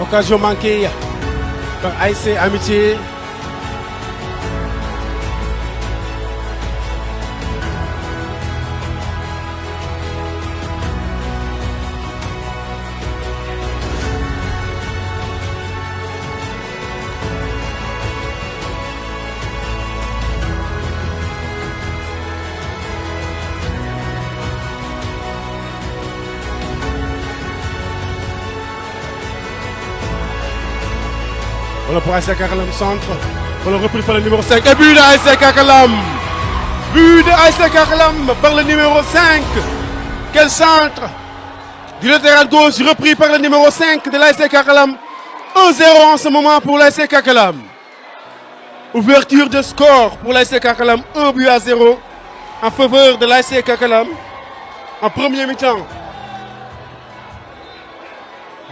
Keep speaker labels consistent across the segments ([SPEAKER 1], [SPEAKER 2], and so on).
[SPEAKER 1] Occasion manquée par ASC Amitié. Voilà pour ASC Kakalam centre. Voilà repris par le numéro 5. Et but de ASC Kakalam. But de ASC Kakalam par le numéro 5. Quel centre du latéral gauche repris par le numéro 5 de l'ASC Kakalam. 1-0 en ce moment pour l'ASC Kakalam. Ouverture de score pour l'ASC Kakalam. 1-0 en faveur de l'ASC Kakalam. En premier mi-temps.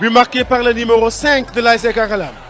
[SPEAKER 1] But marqué par le numéro 5 de l'ASC Kakalam.